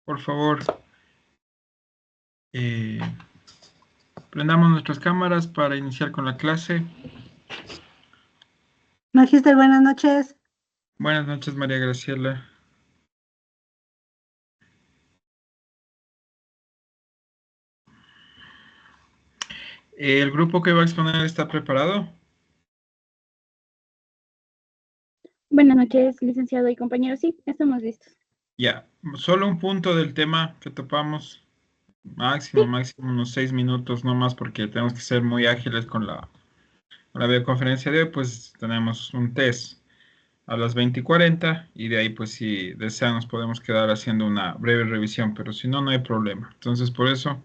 Por favor, prendamos nuestras cámaras para iniciar con la clase. Magíster, buenas noches. Buenas noches, María Graciela. ¿El grupo que va a exponer está preparado? Buenas noches, licenciado y compañeros. Sí, estamos listos. Ya, solo un punto del tema que topamos. Máximo unos 6 minutos, no más, porque tenemos que ser muy ágiles con la videoconferencia de hoy. Pues tenemos un test a las 20:40 y de ahí, pues si desean, nos podemos quedar haciendo una breve revisión, pero si no, no hay problema. Entonces, por eso,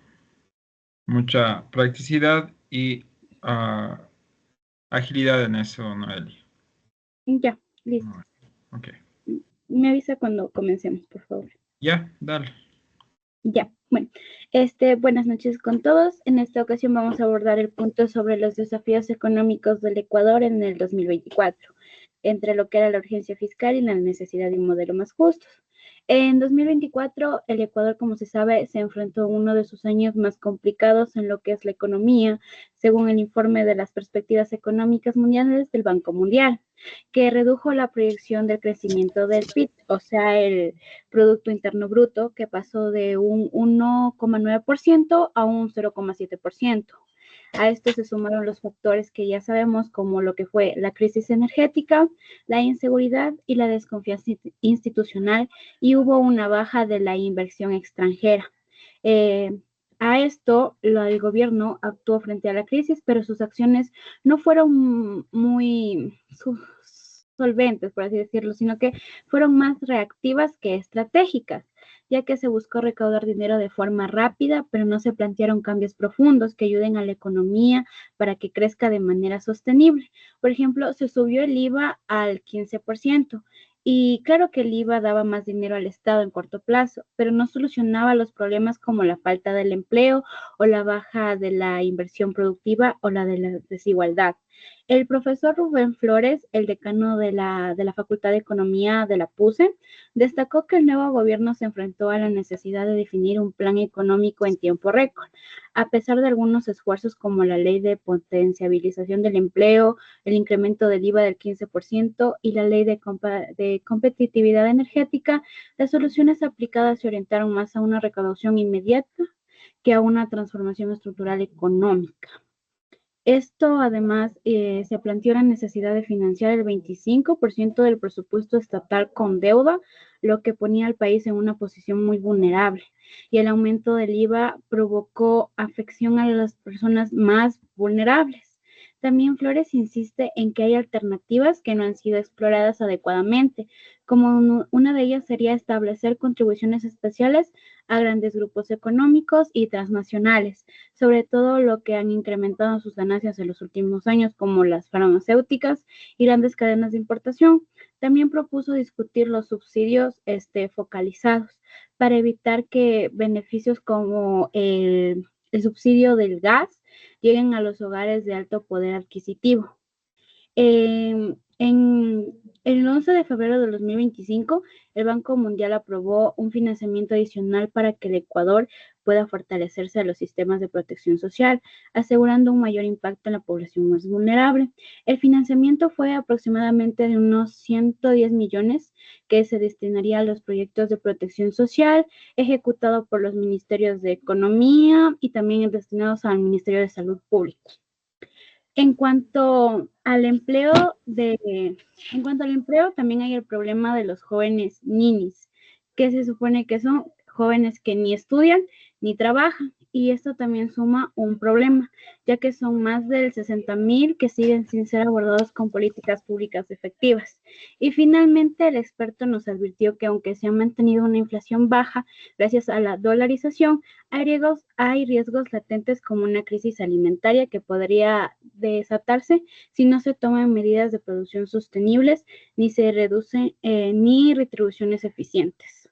mucha practicidad y agilidad en eso, Noelia. Ya, listo. Ok. Me avisa cuando comencemos, por favor. Ya, dale. Ya, bueno. Buenas noches con todos. En esta ocasión vamos a abordar el punto sobre los desafíos económicos del Ecuador en el 2024, entre lo que era la urgencia fiscal y la necesidad de un modelo más justo. En 2024, el Ecuador, como se sabe, se enfrentó a uno de sus años más complicados en lo que es la economía, según el informe de las perspectivas económicas mundiales del Banco Mundial, que redujo la proyección del crecimiento del PIB, o sea, el Producto Interno Bruto, que pasó de un 1,9% a un 0,7%. A esto se sumaron los factores que ya sabemos, como lo que fue la crisis energética, la inseguridad y la desconfianza institucional, y hubo una baja de la inversión extranjera. A esto, el gobierno actuó frente a la crisis, pero sus acciones no fueron muy solventes, por así decirlo, sino que fueron más reactivas que estratégicas, ya que se buscó recaudar dinero de forma rápida, pero no se plantearon cambios profundos que ayuden a la economía para que crezca de manera sostenible. Por ejemplo, se subió el IVA al 15%. Y claro que el IVA daba más dinero al Estado en corto plazo, pero no solucionaba los problemas como la falta del empleo o la baja de la inversión productiva o la de la desigualdad. El profesor Rubén Flores, el decano de la Facultad de Economía de la PUCE, destacó que el nuevo gobierno se enfrentó a la necesidad de definir un plan económico en tiempo récord, a pesar de algunos esfuerzos como la ley de potenciabilización del empleo, el incremento del IVA del 15% y la ley de competitividad energética. Las soluciones aplicadas se orientaron más a una recaudación inmediata que a una transformación estructural económica. Esto además se planteó la necesidad de financiar el 25% del presupuesto estatal con deuda, lo que ponía al país en una posición muy vulnerable. Y el aumento del IVA provocó afección a las personas más vulnerables. También Flores insiste en que hay alternativas que no han sido exploradas adecuadamente, como una de ellas sería establecer contribuciones especiales a grandes grupos económicos y transnacionales, sobre todo lo que han incrementado sus ganancias en los últimos años, como las farmacéuticas y grandes cadenas de importación. También propuso discutir los subsidios focalizados para evitar que beneficios como el subsidio del gas lleguen a los hogares de alto poder adquisitivo. En el 11 de febrero de 2025, el Banco Mundial aprobó un financiamiento adicional para que el Ecuador pueda fortalecerse a los sistemas de protección social, asegurando un mayor impacto en la población más vulnerable. El financiamiento fue aproximadamente de unos 110 millones que se destinaría a los proyectos de protección social ejecutados por los ministerios de Economía y también destinados al Ministerio de Salud Pública. En cuanto al empleo, también hay el problema de los jóvenes ninis, que se supone que son jóvenes que ni estudian ni trabajan. Y esto también suma un problema, ya que son más del 60,000 que siguen sin ser abordados con políticas públicas efectivas. Y finalmente, el experto nos advirtió que aunque se ha mantenido una inflación baja gracias a la dolarización, hay riesgos latentes como una crisis alimentaria que podría desatarse si no se toman medidas de producción sostenibles ni se reducen ni retribuciones eficientes.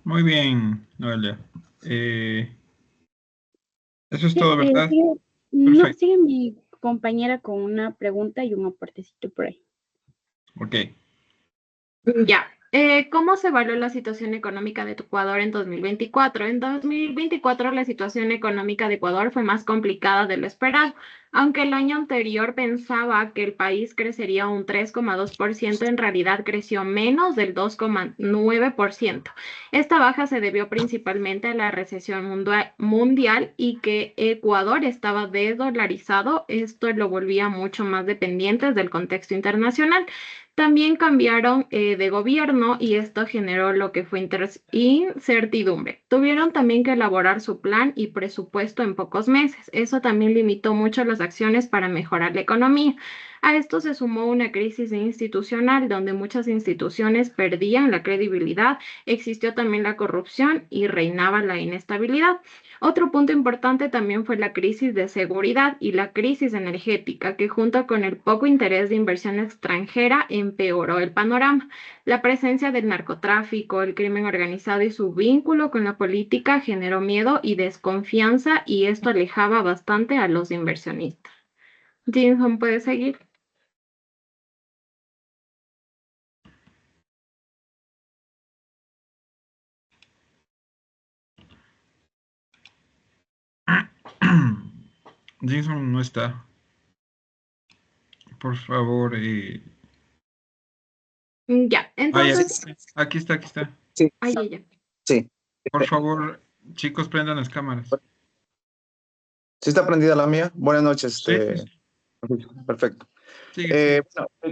Muy bien, Noelia. Eso es todo, ¿verdad? Perfecto. Sigue mi compañera con una pregunta y un aportecito por ahí. Ok. Ya. ¿Cómo se evaluó la situación económica de Ecuador en 2024? En 2024 la situación económica de Ecuador fue más complicada de lo esperado. Aunque el año anterior pensaba que el país crecería un 3,2%, en realidad creció menos del 2,9%. Esta baja se debió principalmente a la recesión mundial y que Ecuador estaba desdolarizado. Esto lo volvía mucho más dependientes del contexto internacional. También cambiaron de gobierno y esto generó lo que fue incertidumbre. Tuvieron también que elaborar su plan y presupuesto en pocos meses. Eso también limitó mucho las acciones para mejorar la economía. A esto se sumó una crisis institucional donde muchas instituciones perdían la credibilidad, existió también la corrupción y reinaba la inestabilidad. Otro punto importante también fue la crisis de seguridad y la crisis energética, que junto con el poco interés de inversión extranjera empeoró el panorama. La presencia del narcotráfico, el crimen organizado y su vínculo con la política generó miedo y desconfianza y esto alejaba bastante a los inversionistas. Jameson, ¿puede seguir? Jason no está. Por favor. Ya, entonces, Aquí está, aquí está. Sí, ahí ella. sí. Por favor, chicos, prendan las cámaras. ¿Sí está prendida la mía? Buenas noches. Sí, sí, sí. Perfecto. Sigue.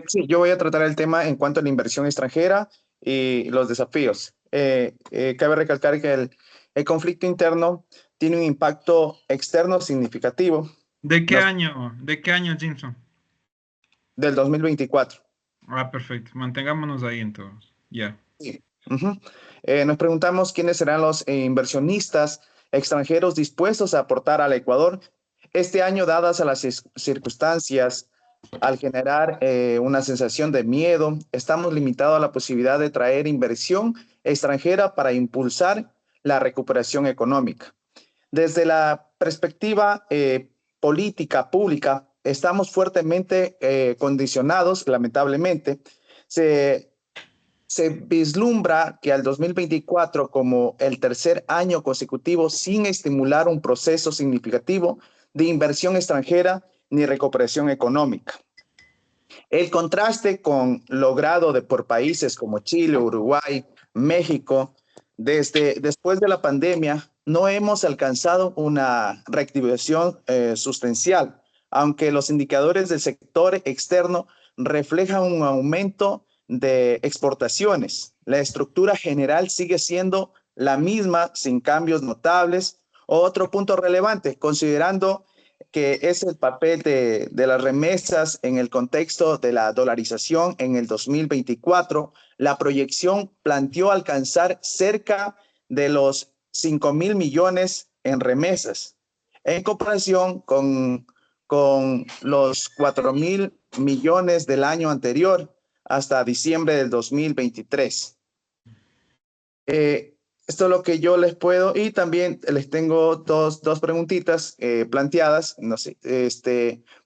Sí, yo voy a tratar el tema en cuanto a la inversión extranjera y los desafíos. Cabe recalcar que el conflicto interno tiene un impacto externo significativo ¿De qué año? ¿De qué año, Jameson? del 2024. Ah, perfecto. Mantengámonos ahí entonces. Ya. Sí. Ujú. Nos preguntamos quiénes serán los inversionistas extranjeros dispuestos a aportar al Ecuador este año, dadas a las circunstancias. Al generar una sensación de miedo, estamos limitados a la posibilidad de traer inversión extranjera para impulsar la recuperación económica. Desde la perspectiva política pública, estamos fuertemente condicionados, lamentablemente. Se vislumbra que al 2024 como el tercer año consecutivo sin estimular un proceso significativo de inversión extranjera ni recuperación económica. El contraste con logrado por países como Chile, Uruguay, México, después de la pandemia, no hemos alcanzado una reactivación sustancial, aunque los indicadores del sector externo reflejan un aumento de exportaciones. La estructura general sigue siendo la misma, sin cambios notables. Otro punto relevante, considerando que es el papel de las remesas en el contexto de la dolarización en el 2024, la proyección planteó alcanzar cerca de los 5.000 millones en remesas, en comparación con los 4.000 millones del año anterior hasta diciembre del 2023. Esto es lo que yo les puedo, y también les tengo dos preguntitas planteadas. No sé,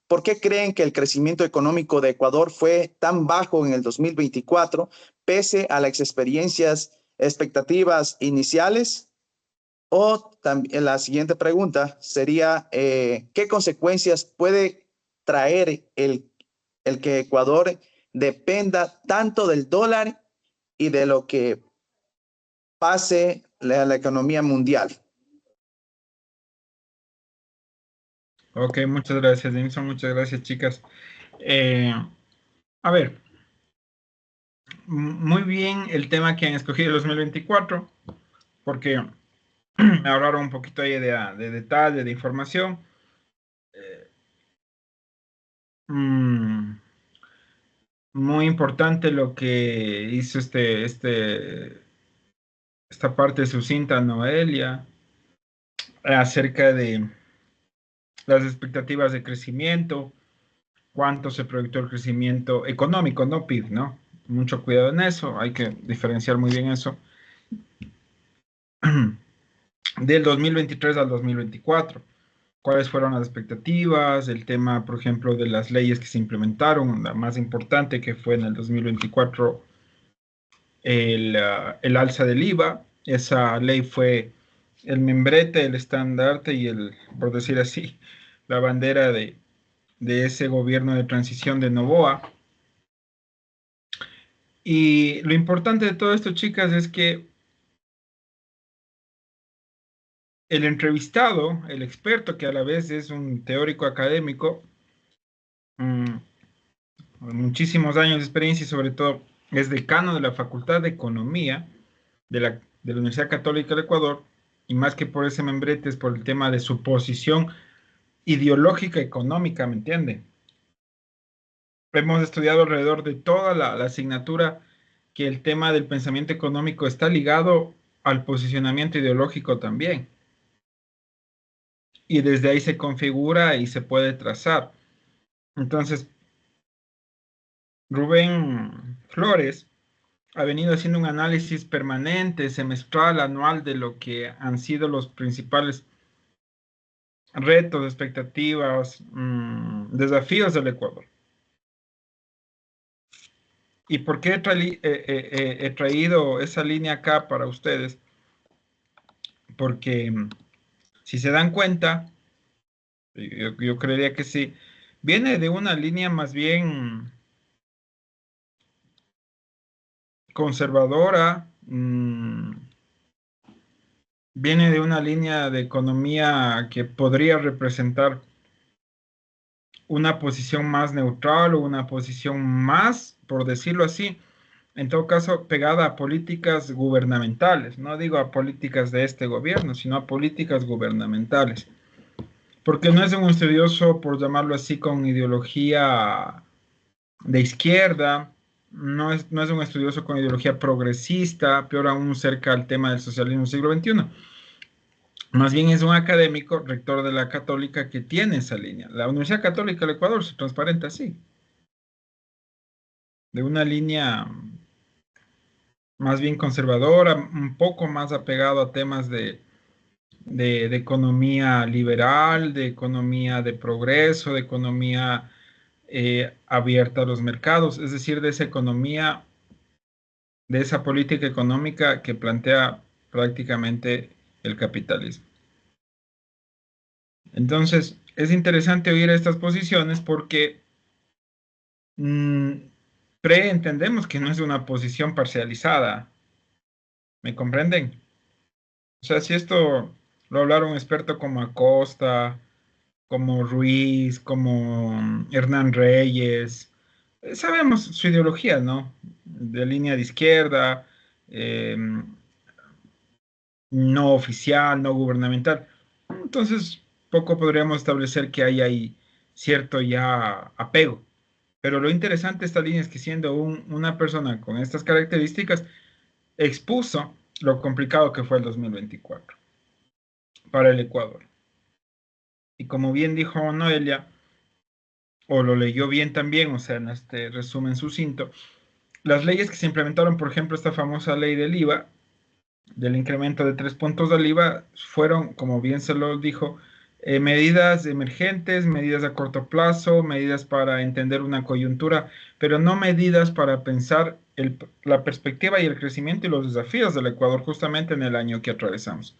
¿por qué creen que el crecimiento económico de Ecuador fue tan bajo en el 2024, pese a las expectativas iniciales? O también la siguiente pregunta sería, ¿qué consecuencias puede traer el que Ecuador dependa tanto del dólar y de lo que pase a la economía mundial? Ok, muchas gracias, Jameson. Muchas gracias, chicas. A ver, muy bien el tema que han escogido el 2024, porque me hablaron un poquito ahí de detalle, de información. Muy importante lo que hizo esta parte sucinta Noelia acerca de las expectativas de crecimiento, cuánto se proyectó el crecimiento económico, no PIB, ¿no? Mucho cuidado en eso, hay que diferenciar muy bien eso. Del 2023 al 2024, cuáles fueron las expectativas, el tema, por ejemplo, de las leyes que se implementaron, la más importante que fue en el 2024, el alza del IVA. Esa ley fue el membrete, el estandarte y por decir así, la bandera de ese gobierno de transición de Noboa. Y lo importante de todo esto, chicas, es que el entrevistado, el experto, que a la vez es un teórico académico, muchísimos años de experiencia y sobre todo es decano de la Facultad de Economía de la Universidad Católica del Ecuador, y más que por ese membrete es por el tema de su posición ideológica económica, ¿me entiende? Hemos estudiado alrededor de toda la asignatura que el tema del pensamiento económico está ligado al posicionamiento ideológico también. Y desde ahí se configura y se puede trazar. Entonces, Rubén Flores ha venido haciendo un análisis permanente, semestral, anual de lo que han sido los principales retos, expectativas, desafíos del Ecuador. ¿Y por qué he traído esa línea acá para ustedes? Porque si se dan cuenta, yo creería que sí, viene de una línea más bien conservadora, viene de una línea de economía que podría representar una posición más neutral o una posición más, por decirlo así, en todo caso, pegada a políticas gubernamentales. No digo a políticas de este gobierno, sino a políticas gubernamentales. Porque no es un estudioso, por llamarlo así, con ideología de izquierda, no es un estudioso con ideología progresista, peor aún cerca al tema del socialismo del siglo XXI. Más bien es un académico, rector de la Católica, que tiene esa línea. La Universidad Católica del Ecuador se transparenta así, de una línea más bien conservadora, un poco más apegado a temas de economía liberal, de economía de progreso, de economía abierta a los mercados, es decir, de esa economía, de esa política económica que plantea prácticamente el capitalismo. Entonces, es interesante oír estas posiciones porque entendemos que no es una posición parcializada. ¿Me comprenden? O sea, si esto lo hablara un experto como Acosta, como Ruiz, como Hernán Reyes, sabemos su ideología, ¿no? De línea de izquierda, no oficial, no gubernamental. Entonces, poco podríamos establecer que hay ahí cierto ya apego. Pero lo interesante de esta línea es que siendo una persona con estas características, expuso lo complicado que fue el 2024 para el Ecuador. Y como bien dijo Noelia, o lo leyó bien también, o sea, en este resumen sucinto, las leyes que se implementaron, por ejemplo, esta famosa ley del IVA, del incremento de 3 puntos del IVA, fueron, como bien se lo dijo, medidas emergentes, medidas a corto plazo, medidas para entender una coyuntura, pero no medidas para pensar la perspectiva y el crecimiento y los desafíos del Ecuador justamente en el año que atravesamos.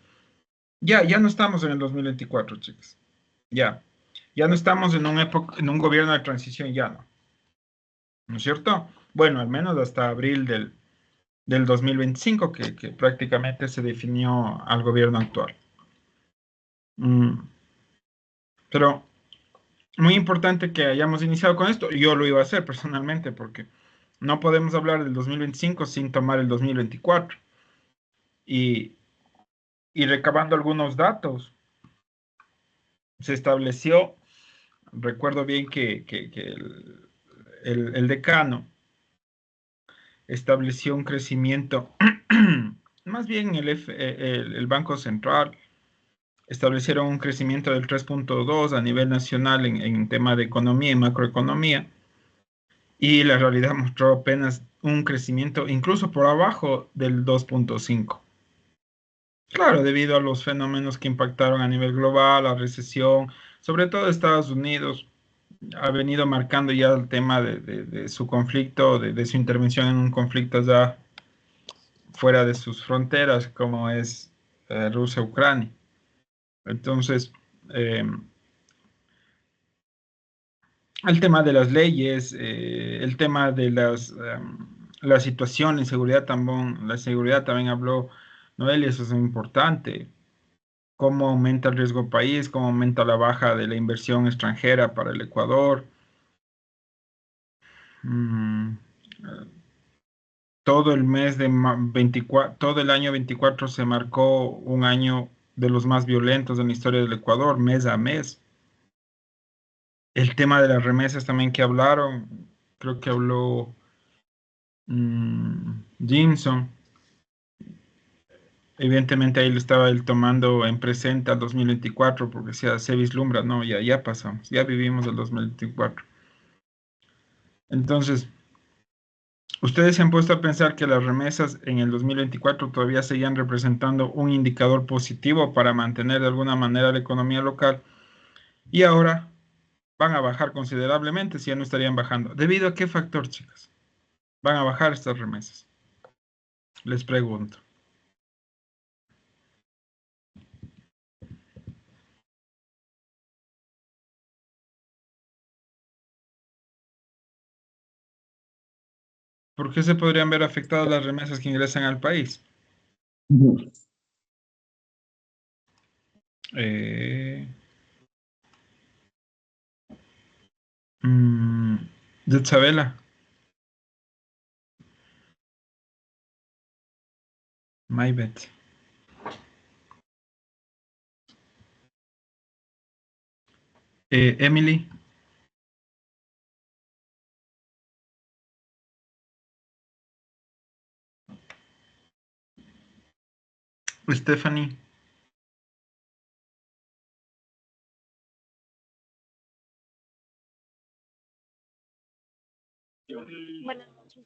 Ya no estamos en el 2024, chicos. Ya no estamos en un gobierno de transición, ya no. ¿No es cierto? Bueno, al menos hasta abril del 2025, que prácticamente se definió al gobierno actual. Pero muy importante que hayamos iniciado con esto. Yo lo iba a hacer personalmente porque no podemos hablar del 2025 sin tomar el 2024. Y recabando algunos datos, se estableció, recuerdo bien que el decano estableció un crecimiento, más bien el Banco Central establecieron un crecimiento del 3.2 a nivel nacional en tema de economía y macroeconomía, y la realidad mostró apenas un crecimiento incluso por abajo del 2.5. Claro, debido a los fenómenos que impactaron a nivel global, la recesión, sobre todo Estados Unidos, ha venido marcando ya el tema de su conflicto, de su intervención en un conflicto ya fuera de sus fronteras, como es Rusia, Ucrania. Entonces, el tema de las leyes, el tema de la situación, la seguridad también habló Noel, y eso es muy importante. Cómo aumenta el riesgo país, cómo aumenta la baja de la inversión extranjera para el Ecuador. Mm, todo el mes de 24, todo el año 24 se marcó un año de los más violentos en la historia del Ecuador, mes a mes. El tema de las remesas también que hablaron, creo que habló Jimson. Evidentemente ahí lo estaba él tomando en presente al 2024 porque se vislumbra, no, ya pasamos, ya vivimos el 2024. Entonces, ¿ustedes se han puesto a pensar que las remesas en el 2024 todavía seguían representando un indicador positivo para mantener de alguna manera la economía local? Y ahora van a bajar considerablemente, si ya no estarían bajando. ¿Debido a qué factor, chicas? Van a bajar estas remesas. Les pregunto. ¿Por qué se podrían ver afectadas las remesas que ingresan al país? Eh, Isabela, Maybet. Emily, Stephanie, Buenas noches.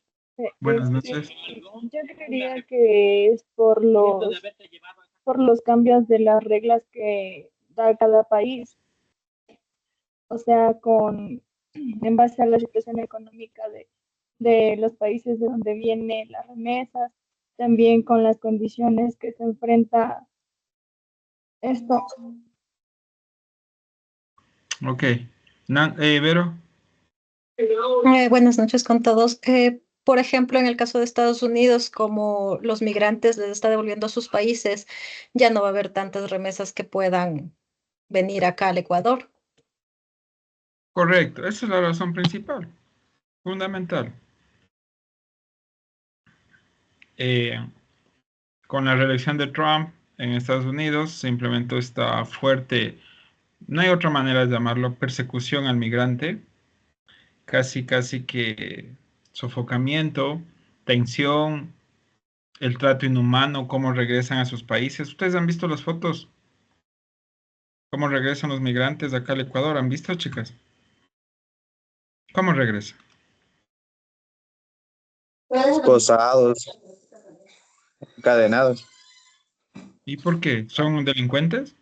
buenas noches. Yo creería que es por los cambios de las reglas que da cada país, o sea, en base a la situación económica de los países de donde vienen las remesas, también con las condiciones que se enfrenta esto. Ok. Vero, Buenas noches con todos. Por ejemplo, en el caso de Estados Unidos, como los migrantes les está devolviendo a sus países, ya no va a haber tantas remesas que puedan venir acá al Ecuador. correcto. Esa es la razón principal, fundamental. Eh, con la reelección de Trump en Estados Unidos se implementó esta fuerte, no hay otra manera de llamarlo, persecución al migrante, casi que sofocamiento, tensión, el trato inhumano, cómo regresan a sus países. ¿Ustedes han visto las fotos? ¿Cómo regresan los migrantes acá al Ecuador? ¿Han visto, chicas? ¿Cómo regresan? Esposados, encadenados, ¿Y por qué? ¿Son delincuentes?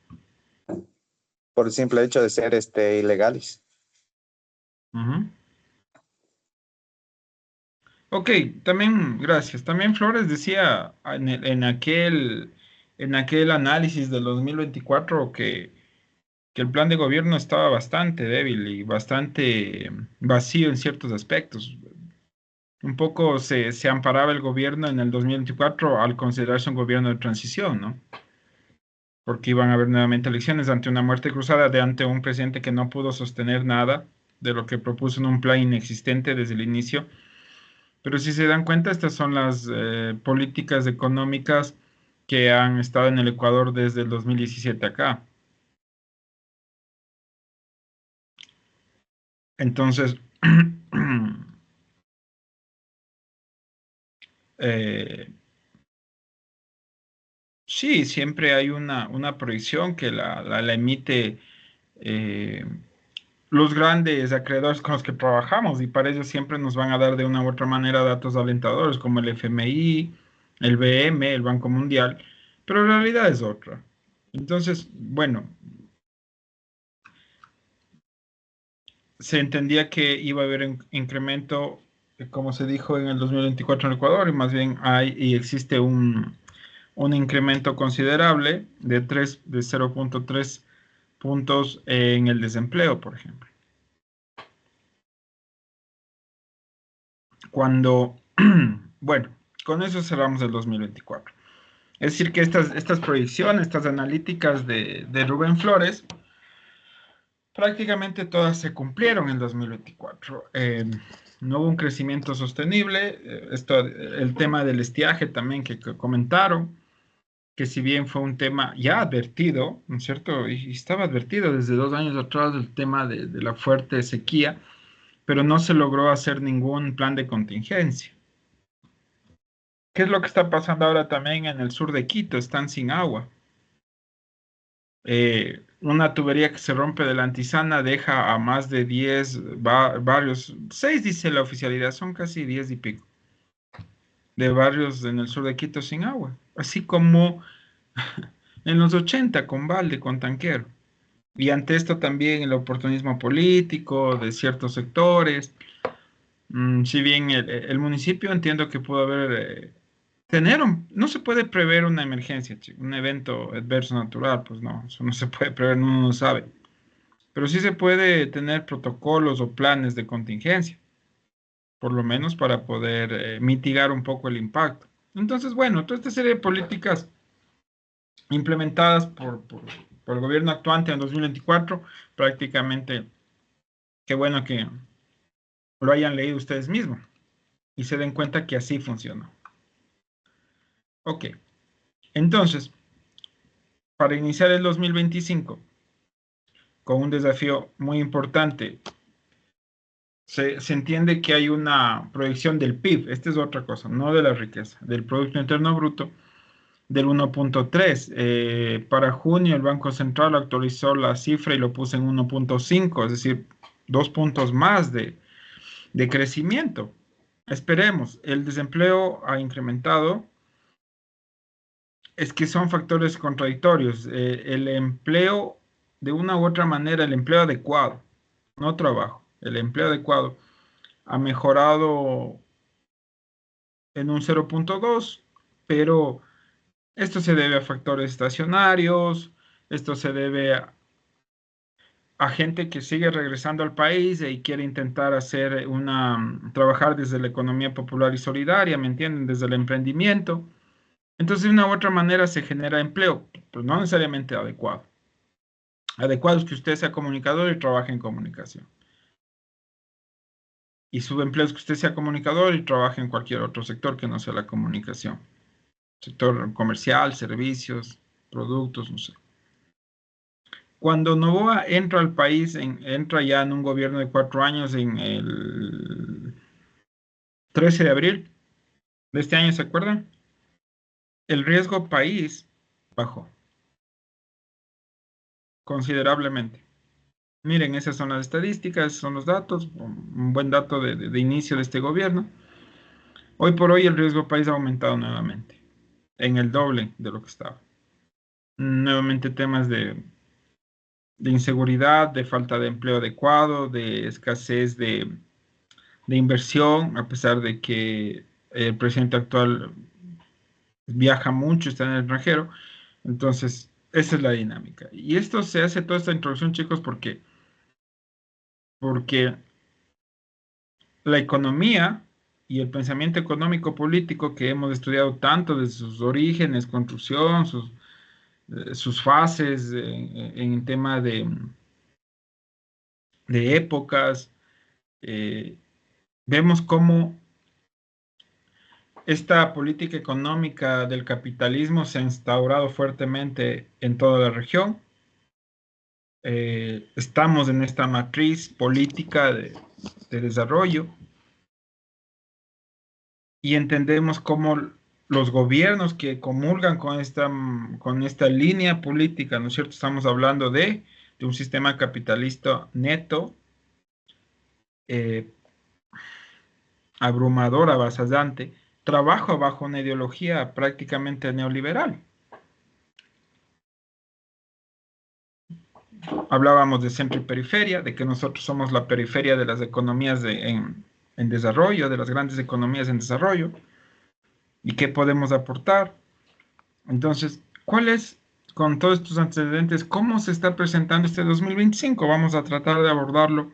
por el simple hecho de ser ilegales. Ujú. Ok, también, gracias. También Flores decía en aquel análisis del 2024 que el plan de gobierno estaba bastante débil y bastante vacío en ciertos aspectos. Un poco se amparaba el gobierno en el 2024 al considerarse un gobierno de transición, ¿no? Porque iban a haber nuevamente elecciones ante una muerte cruzada, ante un presidente que no pudo sostener nada de lo que propuso en un plan inexistente desde el inicio. Pero si se dan cuenta, estas son las políticas económicas que han estado en el Ecuador desde el 2017 acá. Entonces, eh, sí, siempre hay una proyección que la emite eh, los grandes acreedores con los que trabajamos y para ello siempre nos van a dar de una u otra manera datos alentadores como el FMI, el BM, el Banco Mundial, pero la realidad es otra. Entonces, bueno, se entendía que iba a haber un incremento como se dijo en el 2024 en Ecuador, y más bien existe un incremento considerable de 0.3 puntos en el desempleo, por ejemplo. Bueno, con eso cerramos el 2024. Es decir, que estas proyecciones, estas analíticas de Rubén Flores, prácticamente todas se cumplieron en 2024. No hubo un crecimiento sostenible. El tema del estiaje también que comentaron, que si bien fue un tema ya advertido, ¿no es cierto? Y estaba advertido desde 2 años atrás el tema de la fuerte sequía, pero no se logró hacer ningún plan de contingencia. ¿Qué es lo que está pasando ahora también en el sur de Quito? Están sin agua. Una tubería que se rompe de la Antisana deja a más de 10 barrios, 6 dice la oficialidad, son casi 10 y pico, de barrios en el sur de Quito sin agua, así como en los 80 con balde, con tanquero. Y ante esto también el oportunismo político de ciertos sectores. Si bien el municipio entiendo que pudo haber no se puede prever una emergencia, un evento adverso natural, pues no, eso no se puede prever, uno no sabe. Pero sí se puede tener protocolos o planes de contingencia, por lo menos para poder mitigar un poco el impacto. Entonces, bueno, toda esta serie de políticas implementadas por el gobierno actuante en 2024, prácticamente, qué bueno que lo hayan leído ustedes mismos y se den cuenta que así funcionó. Ok, entonces, para iniciar el 2025, con un desafío muy importante, se entiende que hay una proyección del PIB, esta es otra cosa, no de la riqueza, del Producto Interno Bruto, del 1.3. Para junio el Banco Central actualizó la cifra y lo puso en 1.5, es decir, 2 puntos más de crecimiento. Esperemos, el desempleo ha incrementado. Es que son factores contradictorios. El empleo, de una u otra manera, el empleo adecuado, no trabajo, el empleo adecuado ha mejorado en un 0.2, pero esto se debe a factores estacionarios, esto se debe a gente que sigue regresando al país y quiere intentar trabajar desde la economía popular y solidaria, ¿me entienden? Desde el emprendimiento. Entonces, de una u otra manera se genera empleo, pero no necesariamente adecuado. Adecuado es que usted sea comunicador y trabaje en comunicación. Y su empleo es que usted sea comunicador y trabaje en cualquier otro sector que no sea la comunicación. Sector comercial, servicios, productos, no sé. Cuando Noboa entra al país, entra ya en un gobierno de 4 años en el 13 de abril de este año, ¿se acuerdan? El riesgo país bajó considerablemente. Miren, esas son las estadísticas, esos son los datos, un buen dato de inicio de este gobierno. Hoy por hoy el riesgo país ha aumentado nuevamente, en el doble de lo que estaba. Nuevamente temas de inseguridad, de falta de empleo adecuado, de escasez de inversión, a pesar de que el presidente actual viaja mucho, está en el extranjero. Entonces, esa es la dinámica. Y esto se hace toda esta introducción, chicos, porque la economía y el pensamiento económico político que hemos estudiado tanto desde sus orígenes, construcción, sus fases en tema de épocas, vemos cómo esta política económica del capitalismo se ha instaurado fuertemente en toda la región. Estamos en esta matriz política de desarrollo y entendemos cómo los gobiernos que comulgan con esta línea política, ¿no es cierto? Estamos hablando de un sistema capitalista neto, abrumador, avasallante, trabaja bajo una ideología prácticamente neoliberal. Hablábamos de centro y periferia, de que nosotros somos la periferia de las economías en en desarrollo, de las grandes economías en desarrollo, y qué podemos aportar. Entonces, ¿cuál es, con todos estos antecedentes, cómo se está presentando este 2025? Vamos a tratar de abordarlo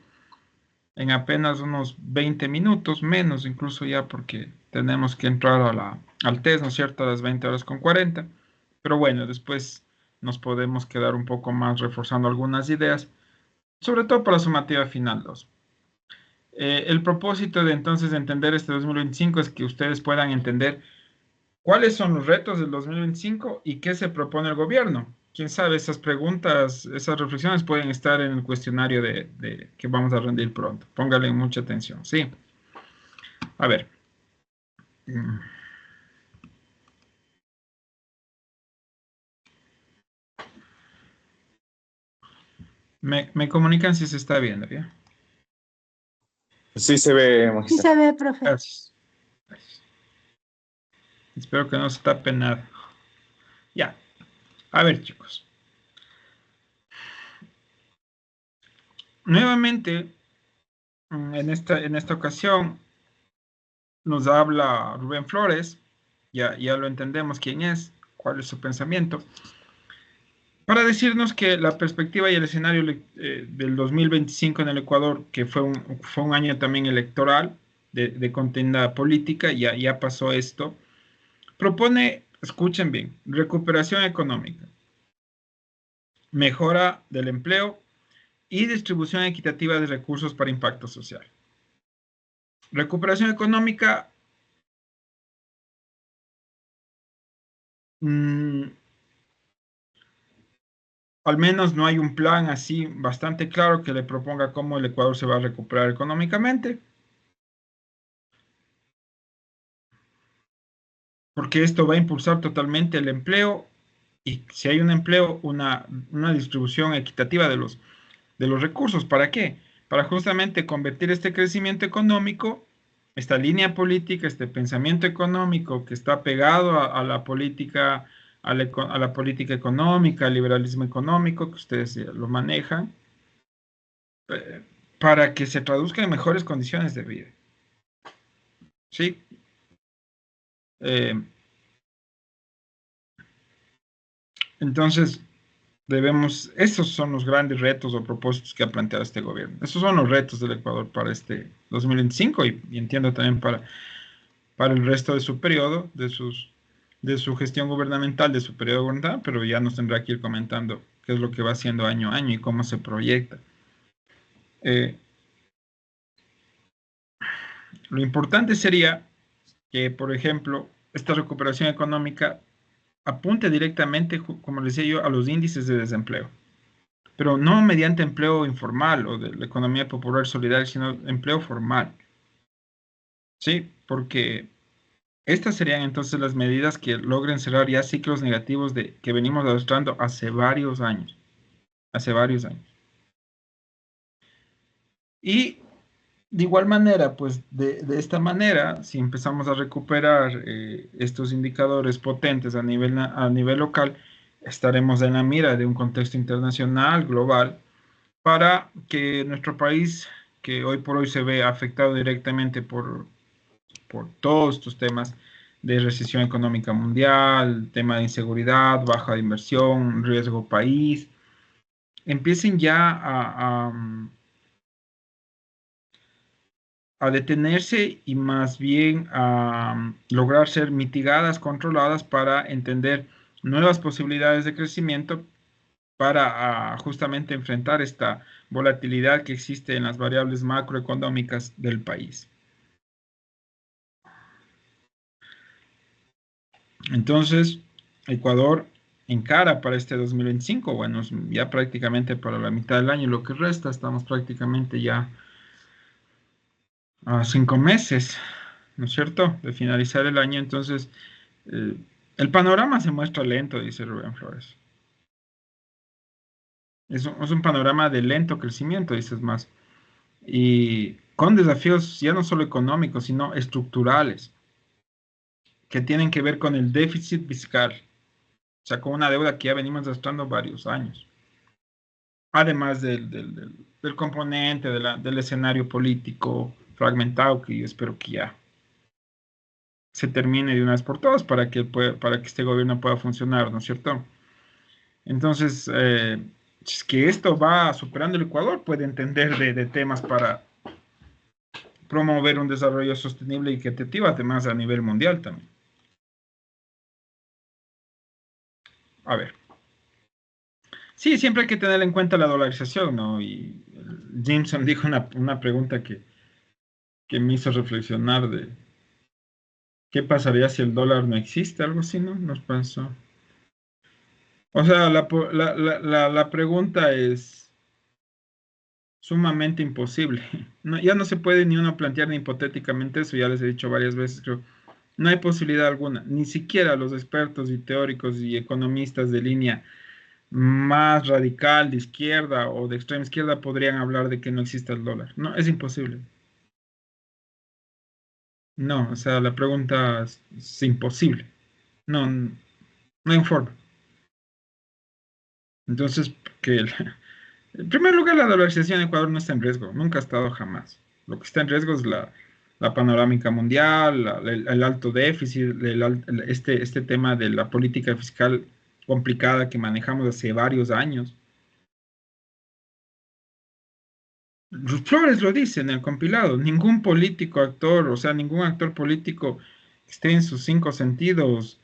en apenas unos 20 minutos, menos incluso ya, porque tenemos que entrar al test, ¿no es cierto?, a las 20:40. Pero bueno, después nos podemos quedar un poco más reforzando algunas ideas, sobre todo para la sumativa final 2. El propósito de entonces entender este 2025 es que ustedes puedan entender cuáles son los retos del 2025 y qué se propone el gobierno. Quién sabe, esas preguntas, esas reflexiones pueden estar en el cuestionario que vamos a rendir pronto. Póngale mucha atención, ¿sí? A ver. Me comunican si se está viendo, ¿ya? Sí se ve, Sí magister. se ve, profe. Gracias. Gracias. Espero que no se tape nada. Ya. A ver, chicos. Nuevamente, en esta ocasión, nos habla Rubén Flores. Ya lo entendemos quién es, cuál es su pensamiento, para decirnos que la perspectiva y el escenario del 2025 en el Ecuador, que fue un año también electoral, de contienda política, ya pasó esto, propone, escuchen bien, recuperación económica, mejora del empleo y distribución equitativa de recursos para impacto social. Recuperación económica, al menos no hay un plan así bastante claro que le proponga cómo el Ecuador se va a recuperar económicamente, porque esto va a impulsar totalmente el empleo, y si hay un empleo, una distribución equitativa de los recursos. ¿Para qué? Para justamente convertir este crecimiento económico, esta línea política, este pensamiento económico que está pegado a la política, a la política económica, al liberalismo económico, que ustedes lo manejan, para que se traduzca en mejores condiciones de vida. ¿Sí? Entonces, esos son los grandes retos o propósitos que ha planteado este gobierno. Esos son los retos del Ecuador para este 2025 y entiendo también para el resto de su periodo, de su gestión gubernamental, de su periodo gubernamental, pero ya nos tendrá que ir comentando qué es lo que va haciendo año a año y cómo se proyecta. Lo importante sería que, por ejemplo, esta recuperación económica apunte directamente, como les decía yo, a los índices de desempleo, pero no mediante empleo informal o de la economía popular solidaria, sino empleo formal. Sí, porque estas serían entonces las medidas que logren cerrar ya ciclos negativos que venimos arrastrando hace varios años. Hace varios años. Y de igual manera, pues de esta manera, si empezamos a recuperar estos indicadores potentes a nivel local, estaremos en la mira de un contexto internacional, global, para que nuestro país, que hoy por hoy se ve afectado directamente por todos estos temas de recesión económica mundial, tema de inseguridad, baja de inversión, riesgo país, empiecen ya a detenerse y más bien a lograr ser mitigadas, controladas para entender nuevas posibilidades de crecimiento para justamente enfrentar esta volatilidad que existe en las variables macroeconómicas del país. Entonces, Ecuador encara para este 2025, bueno, ya prácticamente para la mitad del año, lo que resta, estamos prácticamente ya a 5 meses, ¿no es cierto?, de finalizar el año. Entonces, el panorama se muestra lento, dice Rubén Flores. Es un panorama de lento crecimiento, dices más, y con desafíos ya no solo económicos, sino estructurales, que tienen que ver con el déficit fiscal, o sea, con una deuda que ya venimos arrastrando varios años, además del componente del escenario político fragmentado que yo espero que ya se termine de una vez por todas para que este gobierno pueda funcionar, ¿no es cierto? Entonces, si es que esto va superando el Ecuador, puede entender de temas para promover un desarrollo sostenible y equitativo, además a nivel mundial también. A ver. Sí, siempre hay que tener en cuenta la dolarización, ¿no? Y Jameson dijo una pregunta que me hizo reflexionar de qué pasaría si el dólar no existe, algo así, ¿no? Nos pensó. O sea, la pregunta es sumamente imposible. No, ya no se puede ni uno plantear ni hipotéticamente eso, ya les he dicho varias veces, creo. No hay posibilidad alguna, ni siquiera los expertos y teóricos y economistas de línea más radical de izquierda o de extrema izquierda podrían hablar de que no existe el dólar. No, es imposible. No, o sea, la pregunta es imposible. No, no hay forma. Entonces, en primer lugar, la dolarización en Ecuador no está en riesgo, nunca ha estado jamás. Lo que está en riesgo es la panorámica mundial, el alto déficit, este tema de la política fiscal complicada que manejamos hace varios años. Flores lo dice en el compilado, ningún político, actor, o sea, ningún actor político que esté en sus cinco sentidos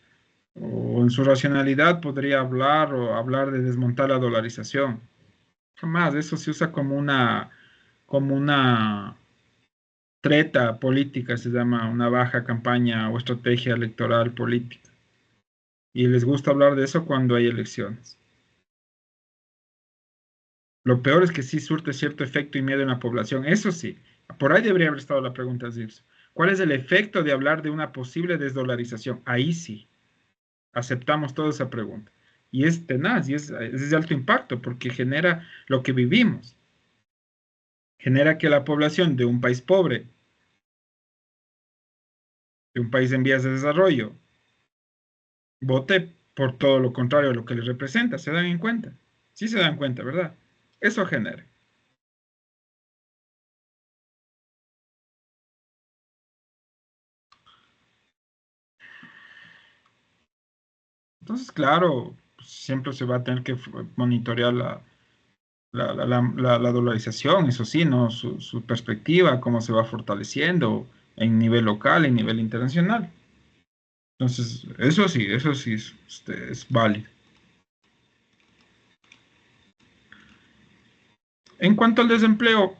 o en su racionalidad podría hablar o hablar de desmontar la dolarización. Jamás, eso se usa como una treta política, se llama una baja campaña o estrategia electoral política. Y les gusta hablar de eso cuando hay elecciones. Lo peor es que sí surte cierto efecto y miedo en la población. Eso sí, por ahí debería haber estado la pregunta, Zips. ¿Cuál es el efecto de hablar de una posible desdolarización? Ahí sí, aceptamos toda esa pregunta. Y es tenaz y es de alto impacto porque genera lo que vivimos. Genera que la población de un país pobre, de un país en vías de desarrollo, vote por todo lo contrario a lo que les representa. ¿Se dan en cuenta? Sí se dan cuenta, ¿verdad? Eso genera. Entonces, claro, siempre se va a tener que monitorear la dolarización, eso sí, ¿no? Su perspectiva, cómo se va fortaleciendo en nivel local, en nivel internacional. Entonces, eso sí es válido. En cuanto al desempleo,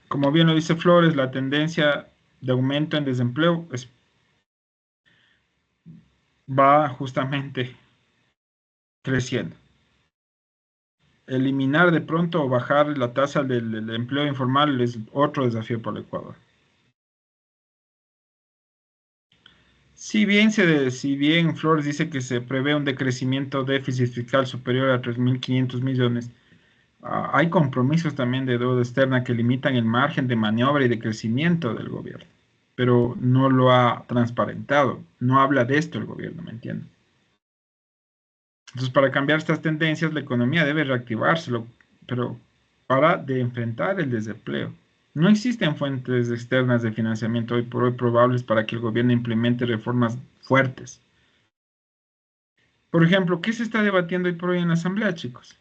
como bien lo dice Flores, la tendencia de aumento en desempleo va justamente creciendo. Eliminar de pronto o bajar la tasa del empleo informal es otro desafío para el Ecuador. Si bien Flores dice que se prevé un decrecimiento déficit fiscal superior a 3.500 millones, hay compromisos también de deuda externa que limitan el margen de maniobra y de crecimiento del gobierno, pero no lo ha transparentado, no habla de esto el gobierno, ¿me entienden? Entonces, para cambiar estas tendencias, la economía debe reactivarse, pero para de enfrentar el desempleo. No existen fuentes externas de financiamiento hoy por hoy probables para que el gobierno implemente reformas fuertes. Por ejemplo, ¿qué se está debatiendo hoy por hoy en la Asamblea, chicos?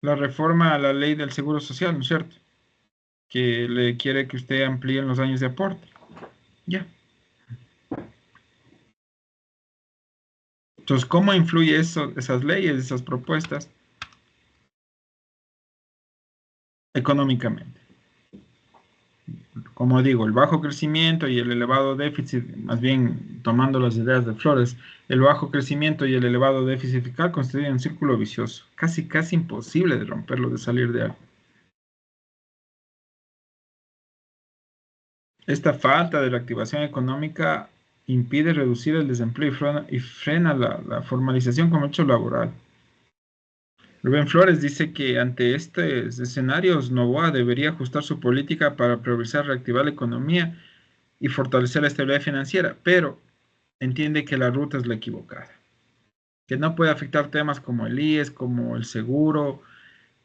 La reforma a la ley del Seguro Social, ¿no es cierto? Que le quiere que usted amplíe los años de aporte. Ya. Entonces, ¿cómo influye esas leyes, esas propuestas económicamente? Como digo, el bajo crecimiento y el elevado déficit, más bien tomando las ideas de Flores, el bajo crecimiento y el elevado déficit fiscal constituyen un círculo vicioso, casi imposible de romperlo, de salir de algo. Esta falta de reactivación económica impide reducir el desempleo y frena la formalización como hecho laboral. Rubén Flores dice que ante estos escenarios, Noboa debería ajustar su política para priorizar reactivar la economía y fortalecer la estabilidad financiera, pero entiende que la ruta es la equivocada, que no puede afectar temas como el IES, como el seguro,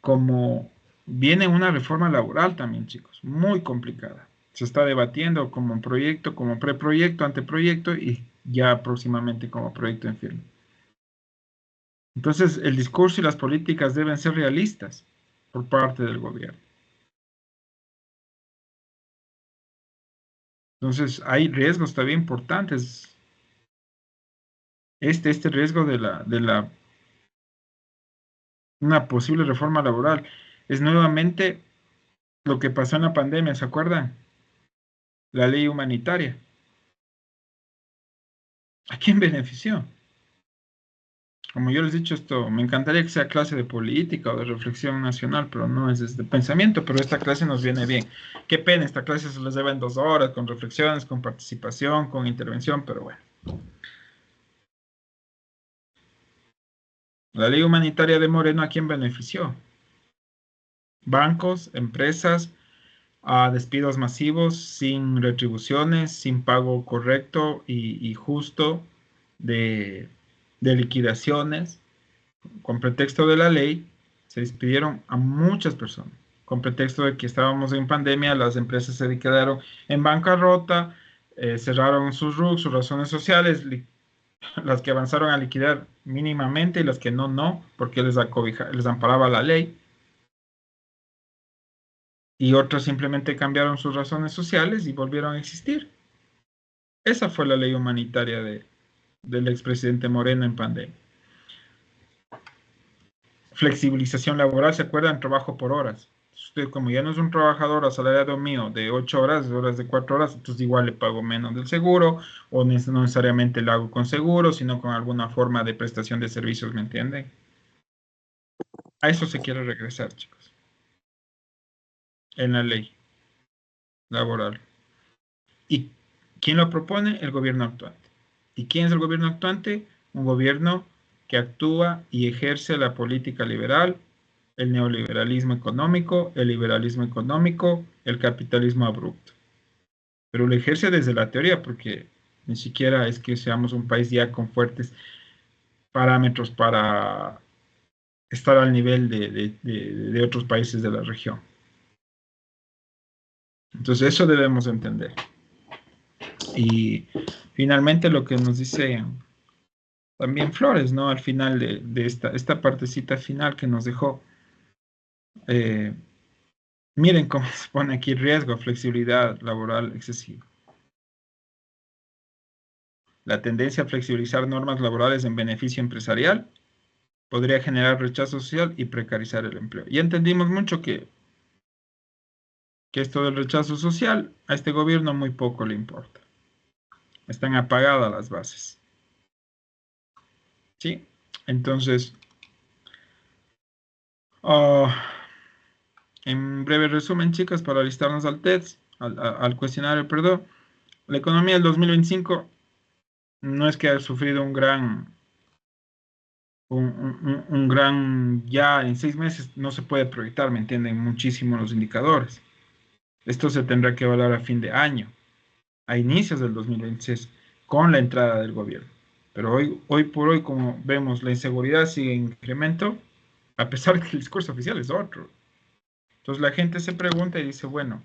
como viene una reforma laboral también, chicos, muy complicada. Se está debatiendo como proyecto, como preproyecto, anteproyecto y ya próximamente como proyecto en firme. Entonces, el discurso y las políticas deben ser realistas por parte del gobierno. Entonces, hay riesgos también importantes. Este riesgo de una posible reforma laboral es nuevamente lo que pasó en la pandemia, ¿se acuerdan? La ley humanitaria. ¿A quién benefició? Como yo les he dicho esto, me encantaría que sea clase de política o de reflexión nacional, pero no es desde pensamiento, pero esta clase nos viene bien. Qué pena, esta clase se les lleva en 2 horas, con reflexiones, con participación, con intervención, pero bueno. La ley humanitaria de Moreno, ¿a quién benefició? Bancos, empresas, a despidos masivos, sin retribuciones, sin pago correcto y justo de, de liquidaciones. Con pretexto de la ley, se despidieron a muchas personas. Con pretexto de que estábamos en pandemia, las empresas se quedaron en bancarrota, cerraron sus RUC, sus razones sociales, las que avanzaron a liquidar mínimamente y las que no, porque les amparaba la ley. Y otras simplemente cambiaron sus razones sociales y volvieron a existir. Esa fue la ley humanitaria del expresidente Moreno en pandemia. Flexibilización laboral, ¿se acuerdan? Trabajo por horas. Usted, como ya no es un trabajador asalariado mío de 8 horas, horas de 4 horas, entonces igual le pago menos del seguro, o no necesariamente lo hago con seguro, sino con alguna forma de prestación de servicios, ¿me entienden? A eso se quiere regresar, chicos, en la ley laboral. ¿Y quién lo propone? El gobierno actuante. ¿Y quién es el gobierno actuante? Un gobierno que actúa y ejerce la política liberal, el neoliberalismo económico, el liberalismo económico, el capitalismo abrupto. Pero lo ejerce desde la teoría porque ni siquiera es que seamos un país ya con fuertes parámetros para estar al nivel de otros países de la región. Entonces eso debemos entender. Y finalmente lo que nos dice también Flores, ¿no? Al final de esta partecita final que nos dejó. eh, Miren cómo se pone aquí riesgo, flexibilidad laboral excesiva. La tendencia a flexibilizar normas laborales en beneficio empresarial podría generar rechazo social y precarizar el empleo. Ya entendimos mucho que esto del rechazo social a este gobierno muy poco le importa. Están apagadas las bases. ¿Sí? Entonces, ah, en breve resumen, chicas, para alistarnos al TEDS, al cuestionario, perdón, la economía del 2025 no es que haya sufrido un gran, ya en 6 meses no se puede proyectar, ¿me entienden? Muchísimo los indicadores. Esto se tendrá que evaluar a fin de año, a inicios del 2026, con la entrada del gobierno. Pero hoy por hoy, como vemos, la inseguridad sigue en incremento, a pesar de que el discurso oficial es otro. Entonces la gente se pregunta y dice, bueno,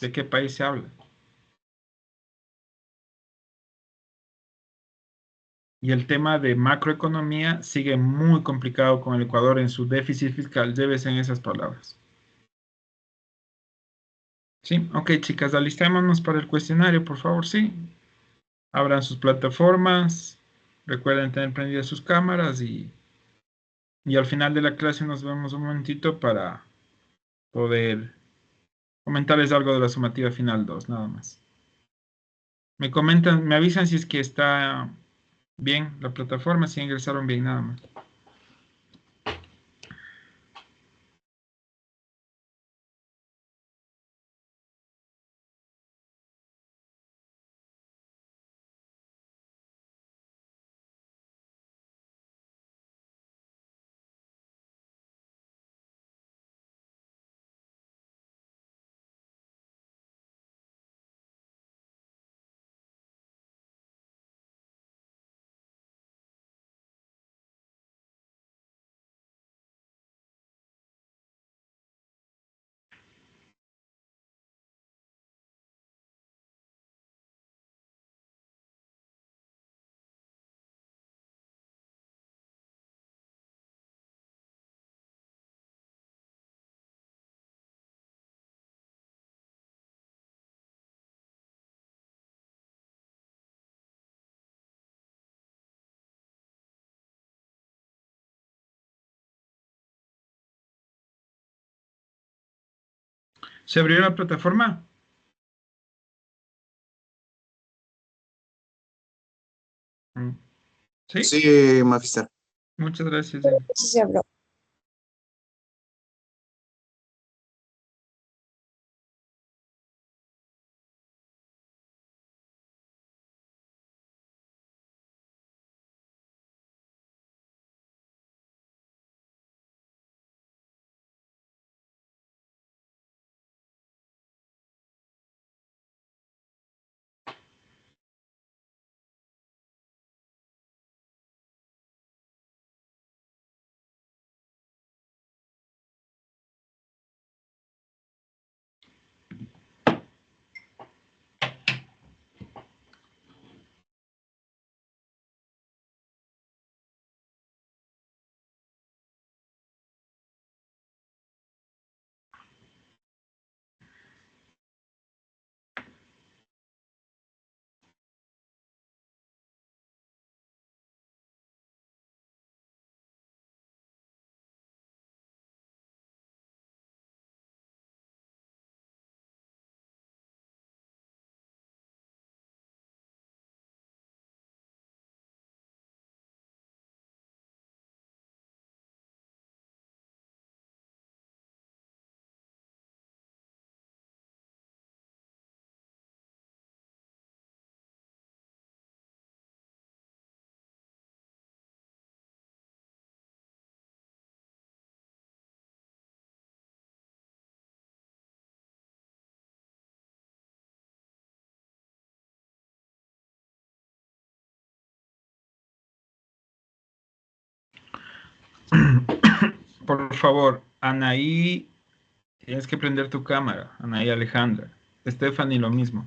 ¿de qué país se habla? Y el tema de macroeconomía sigue muy complicado con el Ecuador en su déficit fiscal. Llévese en esas palabras. Sí, ok, chicas, alistémonos para el cuestionario, por favor, sí. Abran sus plataformas, recuerden tener prendidas sus cámaras y al final de la clase nos vemos un momentito para poder comentarles algo de la sumativa final 2, nada más. Me comentan, me avisan si es que está bien la plataforma, si ingresaron bien, nada más. ¿Se abrió la plataforma? ¿Sí? Sí, Magister. Muchas gracias. Jenny. Sí se habló. Por favor, Anaí, tienes que prender tu cámara. Anaí Alejandra. Stephanie, lo mismo.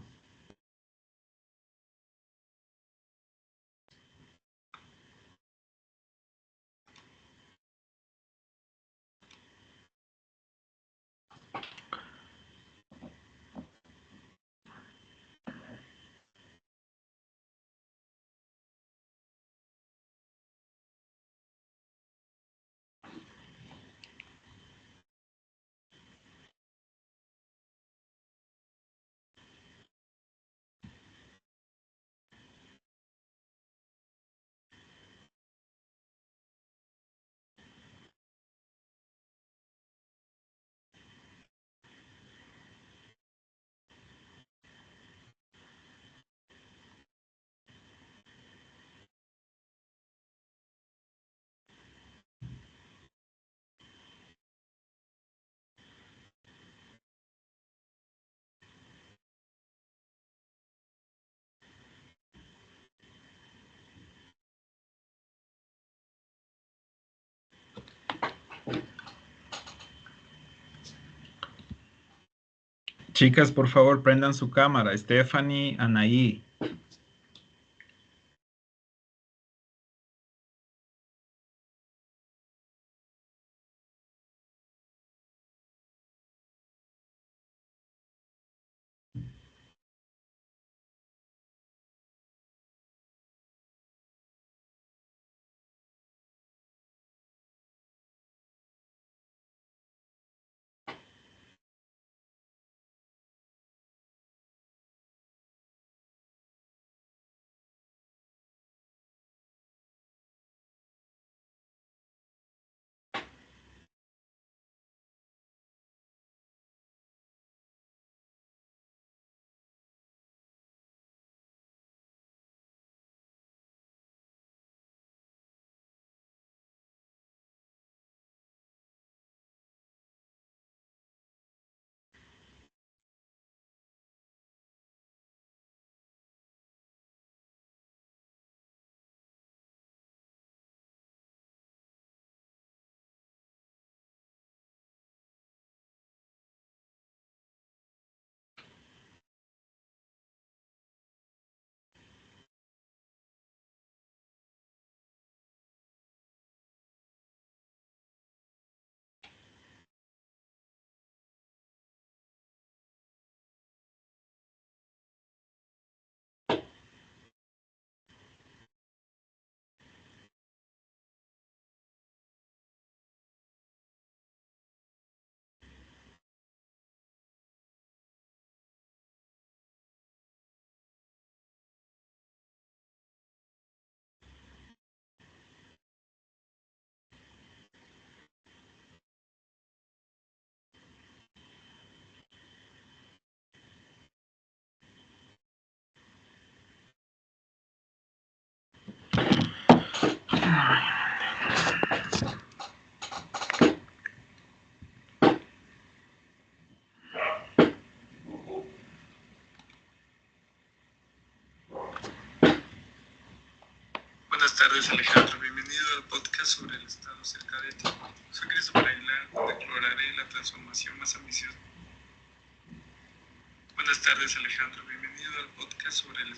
Chicas, por favor, prendan su cámara. Stephanie, Anaí. tardes, Alejandro. Bienvenido al podcast sobre el Estado cerca de ti. Soy Christopher Aguilar, donde exploraré la transformación más ambiciosa. Buenas tardes, Alejandro. Bienvenido al podcast sobre el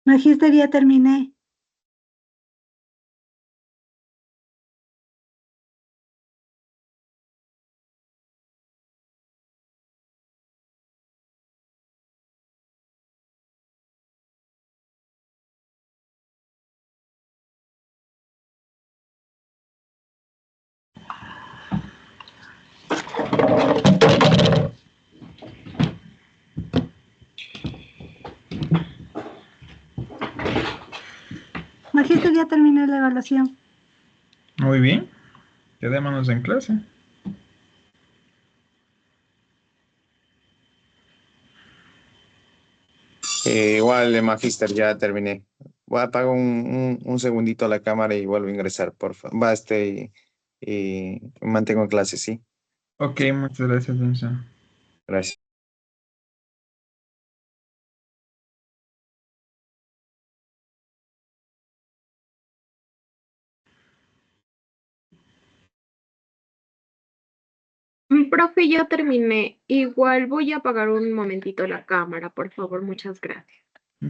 Magíster, ya terminé. Magíster, ya terminé la evaluación. Muy bien. Quedémonos en clase. Igual, Magister, ya terminé. Voy a apagar un segundito la cámara y vuelvo a ingresar, por favor. Y mantengo en clase, ¿sí? Ok, muchas gracias, Vincent. Gracias. Profe, ya terminé. Igual voy a apagar un momentito la cámara, por favor. Muchas gracias.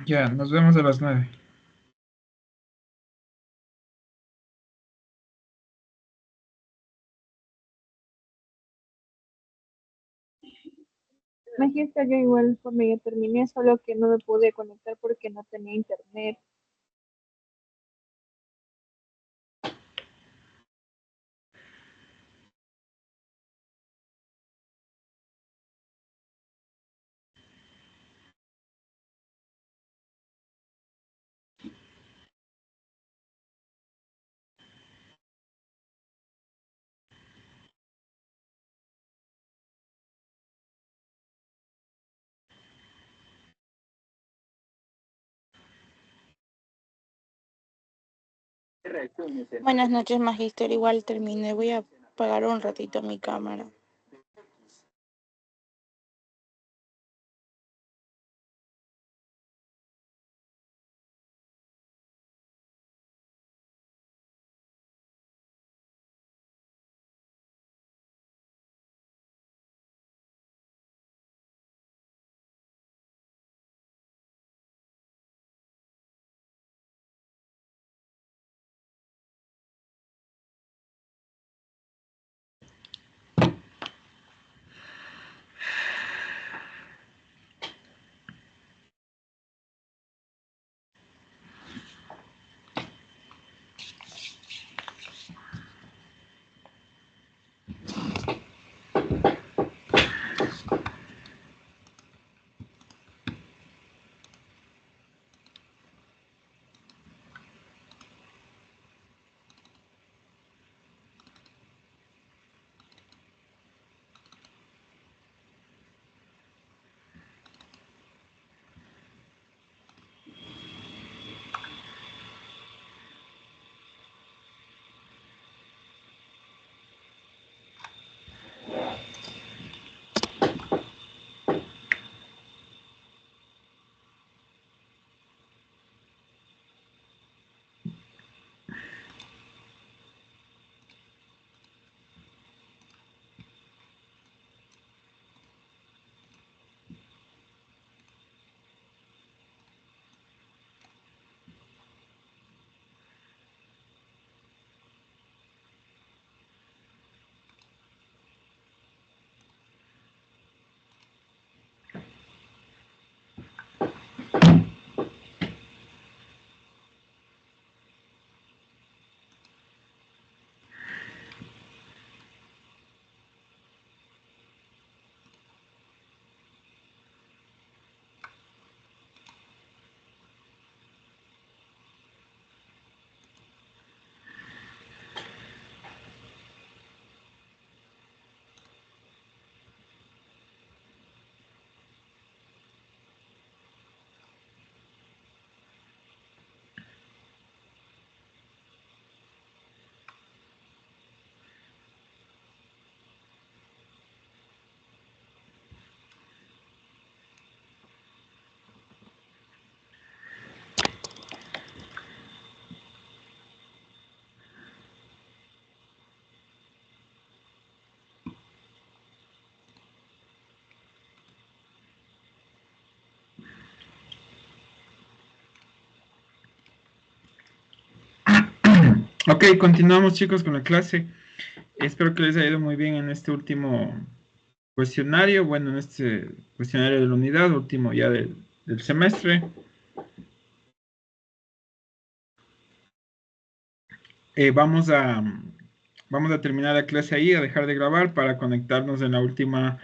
Ya, nos vemos a las 9. Magíster, yo igual por ya terminé, solo que no me pude conectar porque no tenía internet. Buenas noches, Magister. Igual terminé. Voy a apagar un ratito mi cámara. Ok, continuamos chicos con la clase. Espero que les haya ido muy bien en este último cuestionario, bueno, en este cuestionario de la unidad, último ya del semestre. Vamos a terminar la clase ahí, a dejar de grabar para conectarnos en la última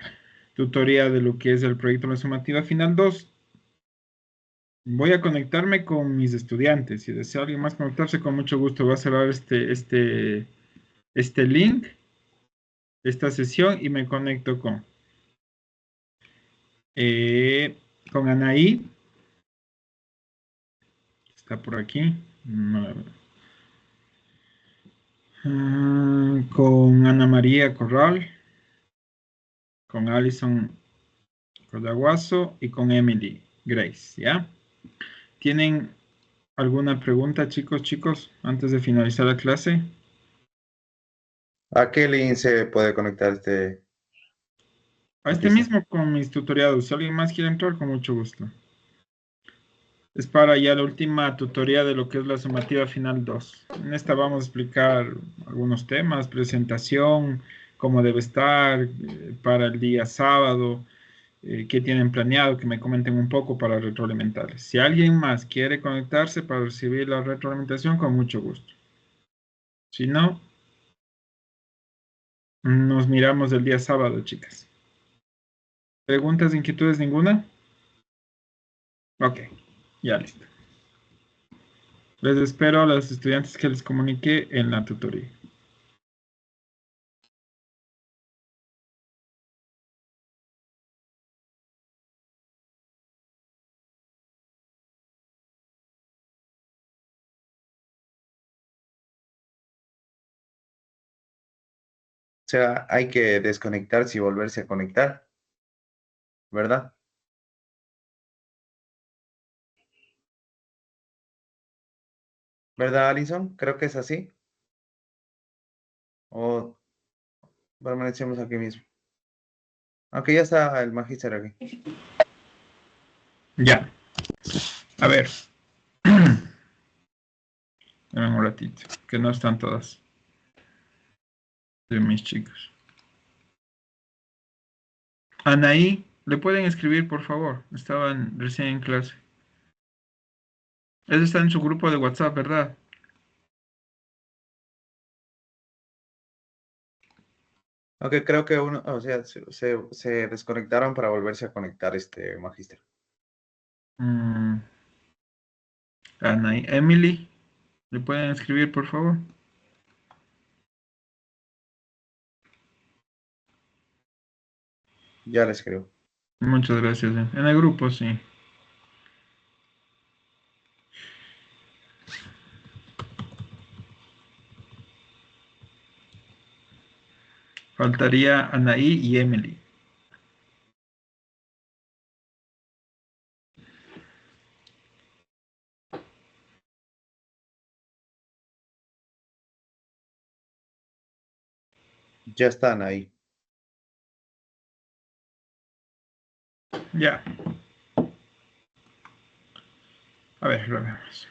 tutoría de lo que es el proyecto de la sumativa final 2. Voy a conectarme con mis estudiantes. Si desea alguien más conectarse, con mucho gusto. Voy a cerrar este link, esta sesión, y me conecto con Anaí. Está por aquí. No, con Ana María Corral, con Alison Codaguaso y con Emily Grace, ¿ya? ¿Tienen alguna pregunta, chicos, antes de finalizar la clase? ¿A qué link se puede conectar este? A este mismo con mis tutoriados. Si alguien más quiere entrar, con mucho gusto. Es para ya la última tutoría de lo que es la sumativa final 2. En esta vamos a explicar algunos temas, presentación, cómo debe estar para el día sábado, qué tienen planeado, que me comenten un poco para retroalimentarles. Si alguien más quiere conectarse para recibir la retroalimentación, con mucho gusto. Si no, nos miramos el día sábado, chicas. ¿Preguntas, inquietudes ninguna? Ok, ya listo. Les espero a los estudiantes que les comunique en la tutoría. O sea, hay que desconectarse y volverse a conectar, ¿verdad? ¿Verdad, Alison? Creo que es así. O permanecemos aquí mismo. Aunque ya está el magíster aquí. Ya. A ver. Dame un ratito, que no están todas de mis chicos. Anaí, ¿le pueden escribir, por favor? Estaban recién en clase. Él está en su grupo de WhatsApp, ¿verdad? Aunque creo que uno, o sea, se desconectaron para volverse a conectar este magíster. Anaí, Emily, ¿le pueden escribir, por favor? Ya les escribo. Muchas gracias. En el grupo, sí. Faltaría Anaí y Emily. Ya están ahí. Ya. A ver, lo vemos.